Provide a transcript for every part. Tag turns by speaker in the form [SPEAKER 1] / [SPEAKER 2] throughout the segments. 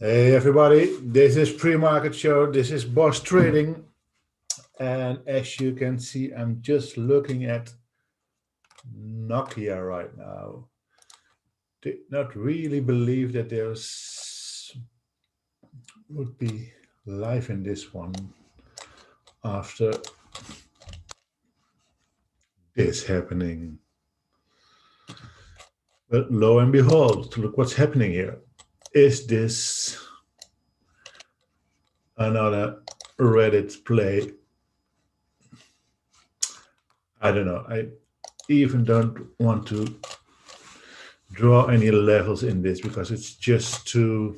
[SPEAKER 1] Hey everybody, this is pre-market show. This is Boss Trading, and as you can see, I'm just looking at Nokia right now. Did not really believe that there's would be live in this one after this happening. But lo and behold, look what's happening here. Is this another Reddit play? I don't know. I even don't want to draw any levels in this because it's just too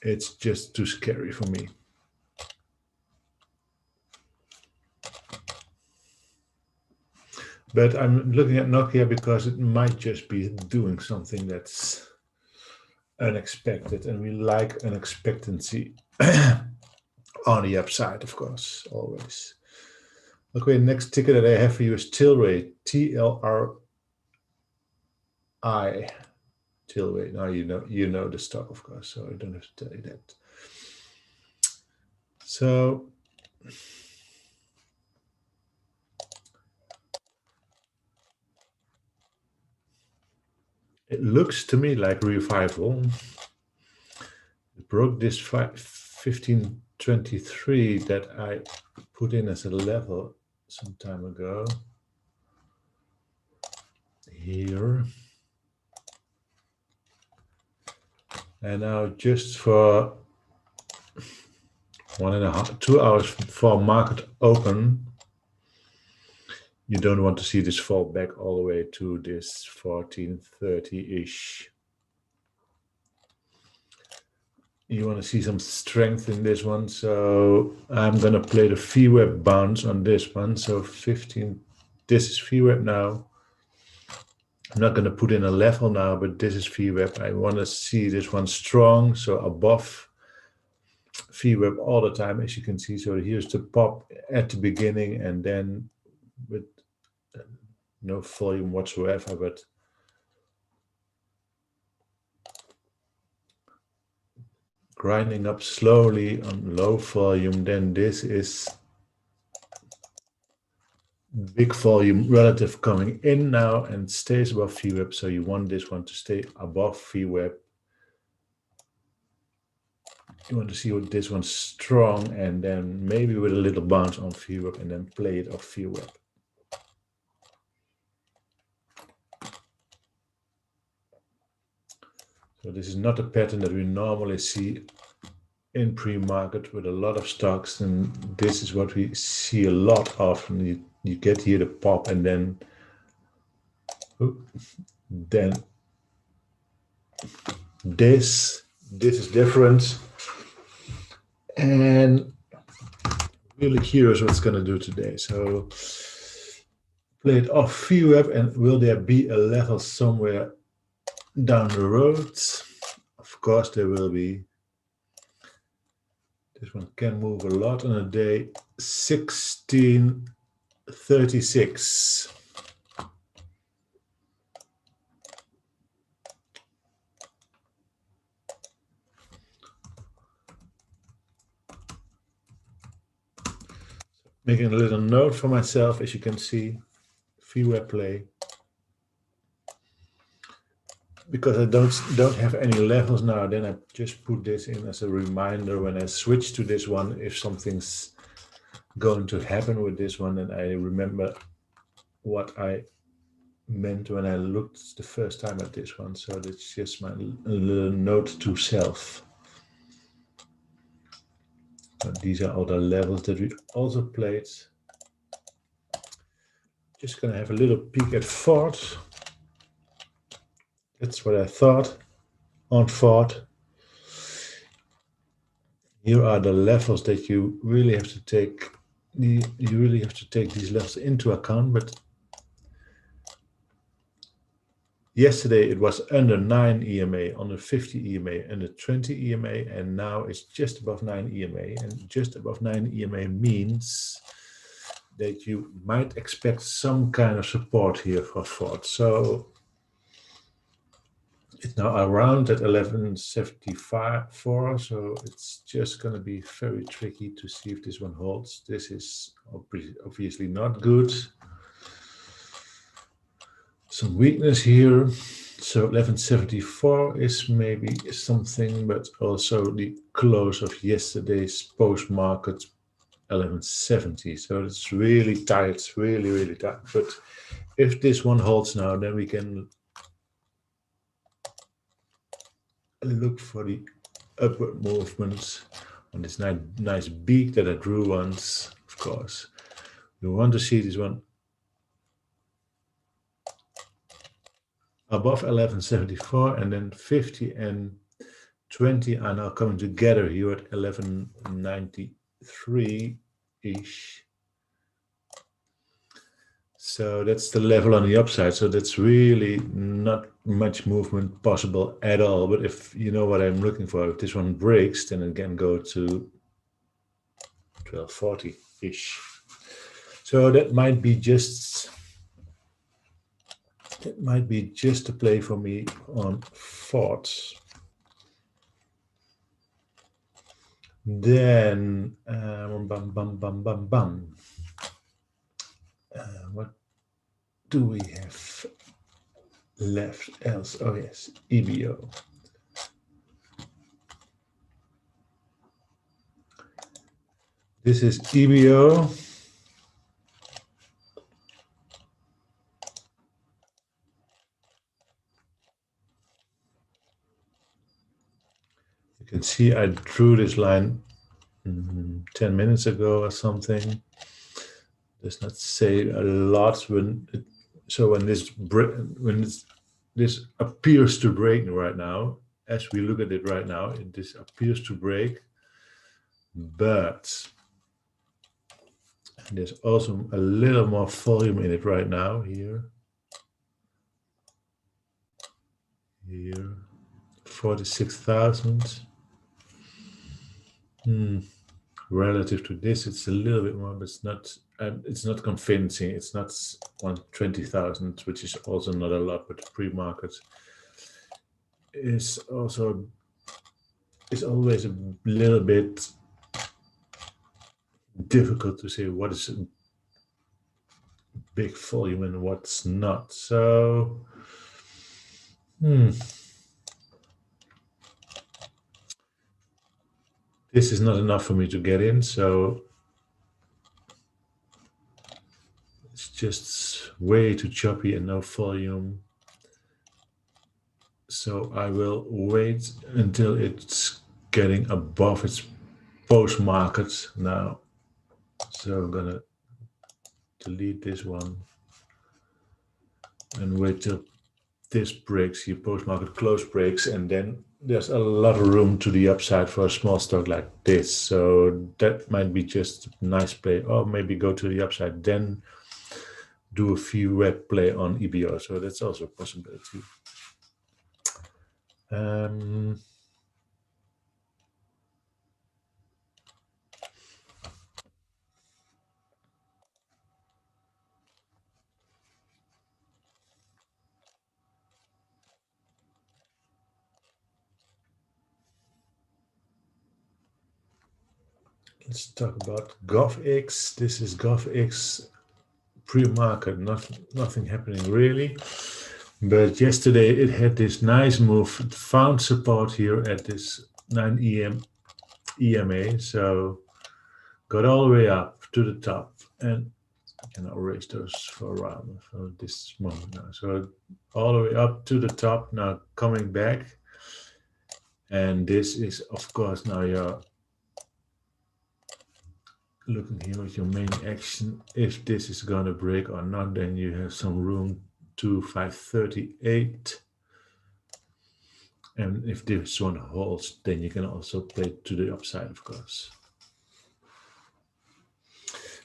[SPEAKER 1] scary for me. But I'm looking at Nokia because it might just be doing something that's unexpected, and we like unexpectancy on the upside, of course, always. Okay, next ticker that I have for you is Tilray, TLRI. Tilray. Now you know the stock, of course, so I don't have to tell you that. So it looks to me like revival. It broke this 1523 that I put in as a level some time ago. Here. And now just for 2 hours for market open, you don't want to see this fall back all the way to this 1430-ish. You want to see some strength in this one, so I'm going to play the VWAP bounce on this one. So 15, this is VWAP now. I'm not going to put in a level now, but this is VWAP. I want to see this one strong, so above VWAP all the time, as you can see. So here's the pop at the beginning, and then with no volume whatsoever, but grinding up slowly on low volume. Then this is big volume relative coming in now and stays above VWAP. So you want this one to stay above VWAP. You want to see what this one's strong, and then maybe with a little bounce on VWAP and then play it off VWAP. So this is not a pattern that we normally see in pre-market with a lot of stocks, and this is what we see a lot of. And you get here the pop, and then this is different, and really curious what's going to do today. So play it off VWAP, and will there be a level somewhere down the road? Of course there will be. This one can move a lot on a day. 1636. Making a little note for myself, as you can see, VWAP play. Because I don't have any levels now, then I just put this in as a reminder when I switch to this one. If something's going to happen with this one, and I remember what I meant when I looked the first time at this one. So that's just my little note to self. These are all the levels that we also played. Just gonna have a little peek at Ford. That's what I thought on Ford. Here are the levels that you really have to take. You really have to take these levels into account. But yesterday it was under 9 EMA, under 50 EMA, under 20 EMA, and now it's just above 9 EMA. And just above 9 EMA means that you might expect some kind of support here for Ford. So It's now around at 11.74, so it's just going to be very tricky to see if this one holds. This is obviously not good. Some weakness here. So 11.74 is maybe something, but also the close of yesterday's post-market 11.70. So it's really tight, it's really, really tight. But if this one holds now, then we can look for the upward movement on this nice beak that I drew once, of course. We want to see this one above 11.74, and then 50 and 20 are now coming together here at 11.93-ish. So that's the level on the upside. So that's really not much movement possible at all. But if you know what I'm looking for, if this one breaks, then it can go to 12.40-ish. So that might be just a play for me on thoughts. Then what do we have left else? Oh yes, EBO. This is EBO. You can see I drew this line 10 minutes ago or something. Does not say a lot when this appears to break right now. As we look at it right now, this appears to break, but there's also a little more volume in it right now. Here, 46,000. Relative to this, it's a little bit more, but it's not convincing. It's not 120,000, which is also not a lot, but pre-market is always a little bit difficult to say what is a big volume and what's not. So this is not enough for me to get in, so it's just way too choppy and no volume. So I will wait until it's getting above its post-market now. So I'm gonna delete this one and wait till this breaks, here post-market close breaks, and then there's a lot of room to the upside for a small stock like this. So that might be just a nice play, or maybe go to the upside, then do a VWAP play on EBO. So that's also a possibility. Let's talk about GovX. This is GovX pre-market, nothing happening really. But yesterday it had this nice move. It found support here at this 9 EMA. So got all the way up to the top, and I can erase those for a while for this moment now. So all the way up to the top, now coming back. And this is, of course, now you're looking here at your main action. If this is going to break or not, then you have some room to 538. And if this one holds, then you can also play to the upside, of course.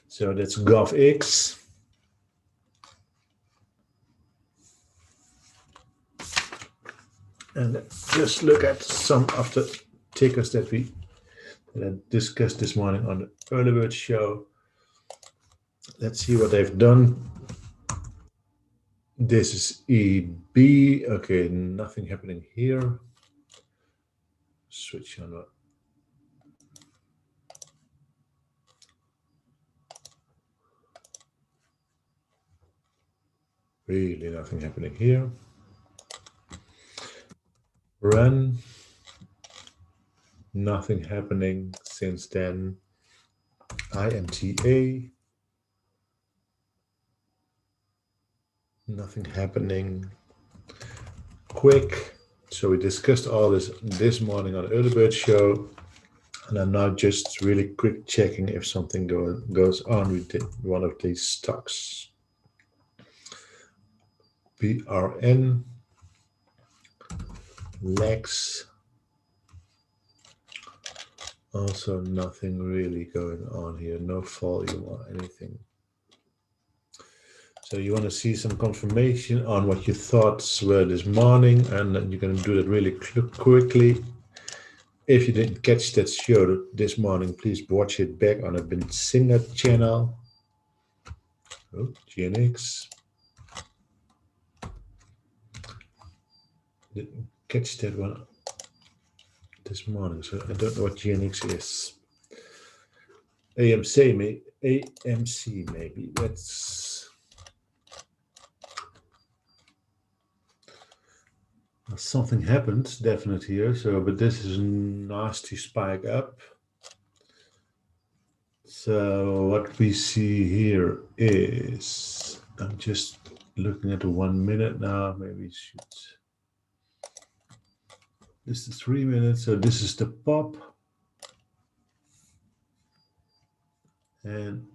[SPEAKER 1] So that's GovX. And let's just look at some of the tickers that I discussed this morning on the Early Bird show. Let's see what they've done. This is EB. Okay, nothing happening here. Switch on. Really nothing happening here. Run. Nothing happening since then. IMTA. Nothing happening. Quick. So we discussed all this morning on Early Bird Show. And I'm now just really quick checking if something goes on with one of these stocks. BRN. Lex. Also nothing really going on here. No volume or anything. So you want to see some confirmation on what your thoughts were this morning, and you're going to do that really quickly. If you didn't catch that show this morning, please watch it back on a Benzinga channel. Oh, GNX. Didn't catch that one this morning, so I don't know what GNX is. AMC maybe. That's something happened definitely here. So, but this is a nasty spike up. So what we see here is, I'm just looking at the 1 minute now. Maybe it should. This is 3 minutes. So this is the pop. And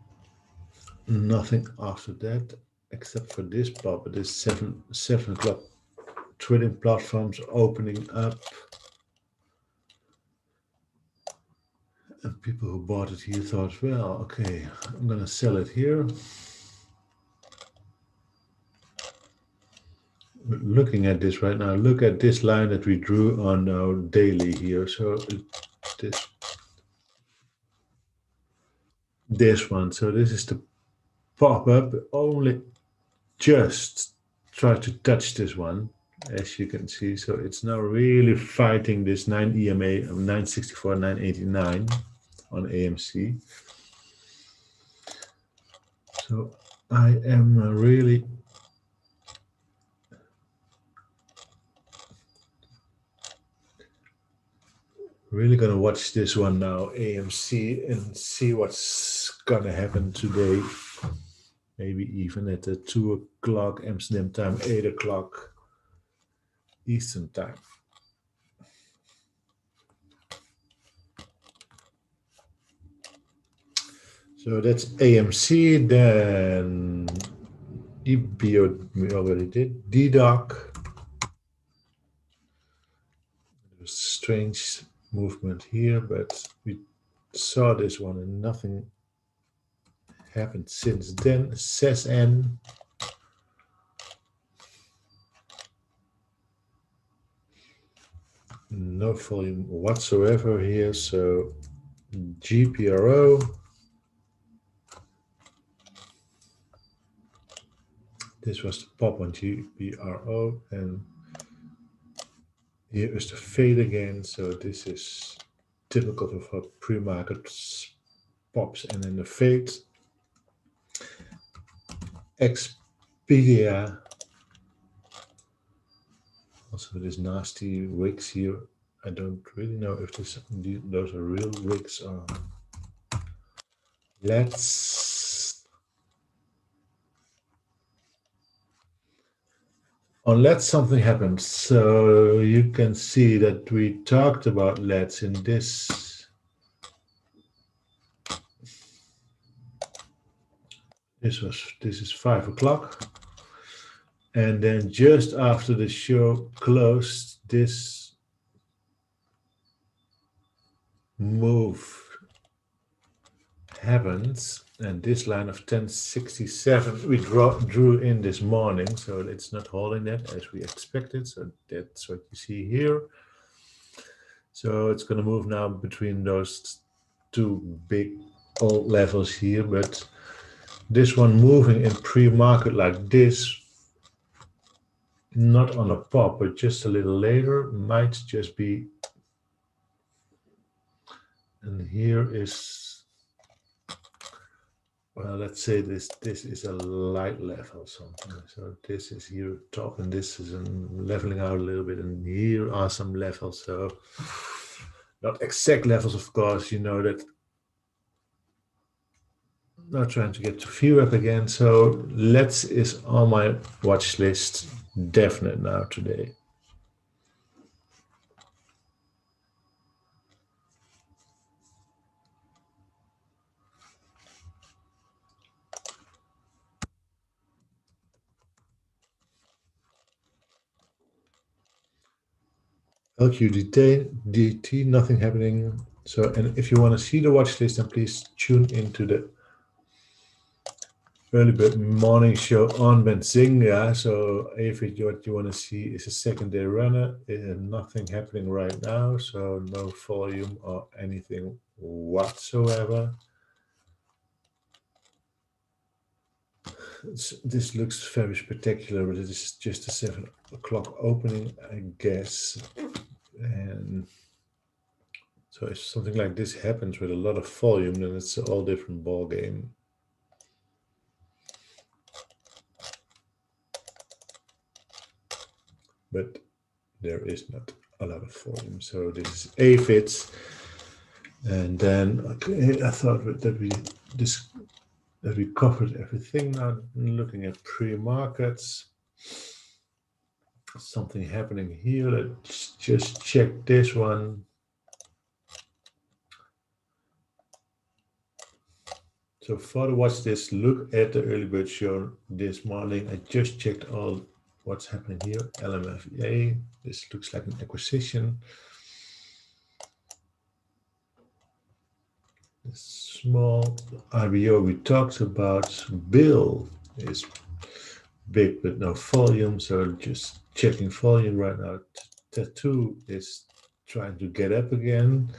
[SPEAKER 1] nothing after that, except for this pop. It is 7 o'clock. Trading platforms opening up. And people who bought it here thought, well, okay, I'm going to sell it here. Looking at this right now, look at this line that we drew on our daily here. So this one. So this is the pop-up. Only just try to touch this one, as you can see. So it's now really fighting this 9 EMA of 964, 989 on AMC. So I am really going to watch this one now, AMC, and see what's going to happen today. Maybe even at 2 o'clock Amsterdam time, 8 o'clock Eastern time. So that's AMC, then EBO we already did, DDoC. There's strange movement here, but we saw this one and nothing happened since then. SESN. No volume whatsoever here, so GPRO. This was the pop on GPRO, and here is the fade again. So this is typical of a pre-market pops and then the fade. Expedia. Also this nasty wicks here. I don't really know if those are real wicks or. Let's something happened. So you can see that we talked about LEDs in this. This is 5 o'clock. And then just after the show closed, this move happens, and this line of 1067 we drew in this morning, so it's not holding that as we expected. So that's what you see here. So it's going to move now between those two big old levels here, but this one moving in pre-market like this not on a pop, but just a little later, might just be. And here is, well, let's say this is a light level something. So this is here top, and this is leveling out a little bit, and here are some levels. So not exact levels, of course, you know that. Not trying to get to VWAP again. So Let's is on my watch list, definite now today. LQDT, nothing happening. So, and if you want to see the watch list, then please tune into the early bird morning show on Benzinga. So if what you want to see is a secondary runner, nothing happening right now. So no volume or anything whatsoever. This looks very spectacular, but it is just a 7 o'clock opening, I guess. And so if something like this happens with a lot of volume, then it's a all different ball game. But there is not a lot of volume. So this is AFITS. And then okay, I thought that we covered everything. Now looking at pre-markets. Something happening here. Let's just check this one. So for the watch this, look at the early bird show this morning. I just checked all what's happening here. LMFA. This looks like an acquisition. Small IBO we talked about. Bill is big but no volume, so just checking volume right now. Tattoo is trying to get up again.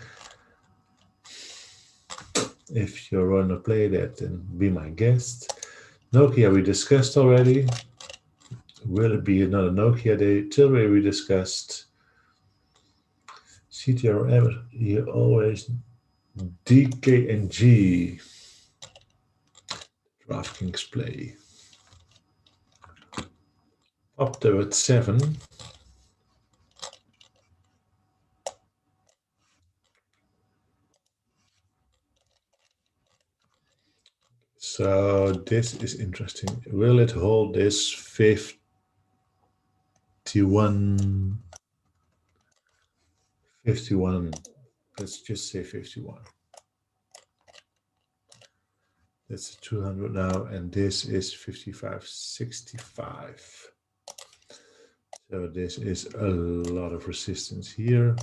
[SPEAKER 1] If you want to play that, then be my guest. Nokia we discussed already. Will it be another Nokia day? Tilray we discussed. CTRM here always. DKNG. DraftKings play. Up there at 7. So this is interesting. Will it hold this 51? 51. Let's just say 51. That's 200 now, and this is 55.65. So this is a lot of resistance here.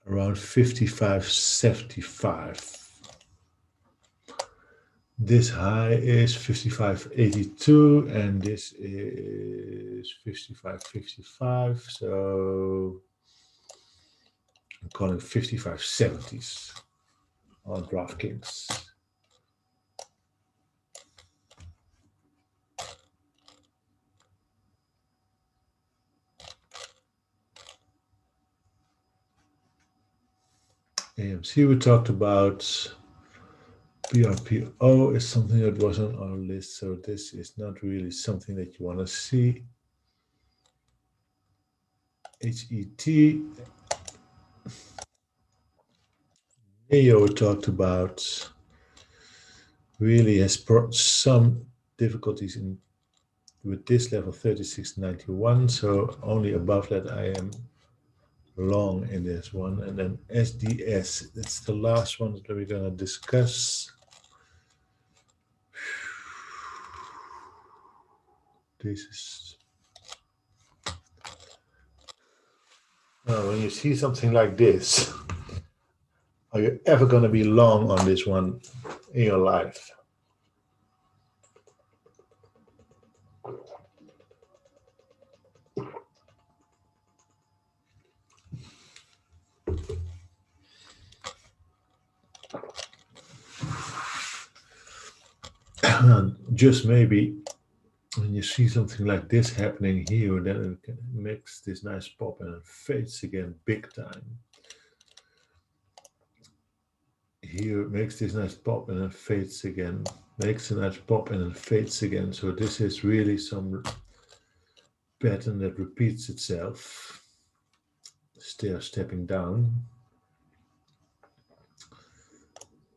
[SPEAKER 1] Around 55.75. This high is 55.82, and this is 55.55. So I'm calling 55.70s on DraftKings. AMC we talked about. PRPO is something that was on our list, so this is not really something that you want to see. HET. NEO talked about. Really has brought some difficulties in with this level 36.91, so only above that I am long in this one. And then SDS, that's the last one that we're going to discuss. This is when you see something like this, are you ever going to be long on this one in your life? Just maybe when you see something like this happening here, then it makes this nice pop and it fades again big time. Here it makes this nice pop and it fades again. Makes a nice pop and it fades again. So this is really some pattern that repeats itself. Still stepping down.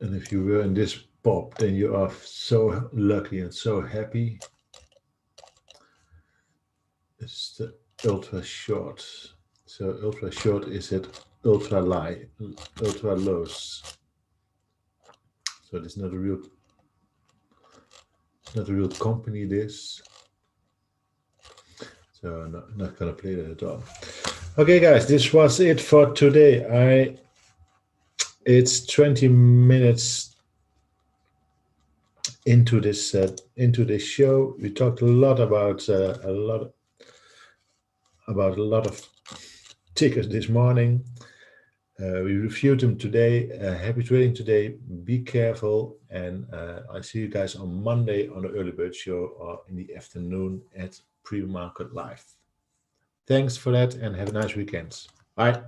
[SPEAKER 1] And if you were in this pop, then you are so lucky and so happy. It's the ultra short. So ultra short is at ultra lows. So it's not a real company, this. So I'm not gonna play that at all. Okay guys, this was it for today. It's 20 minutes into this show. We talked a lot about a lot of tickets this morning. We reviewed them today. Happy trading today. Be careful, and I see you guys on Monday on the Early Bird Show or in the afternoon at Pre-Market Live. Thanks for that, and have a nice weekend. Bye.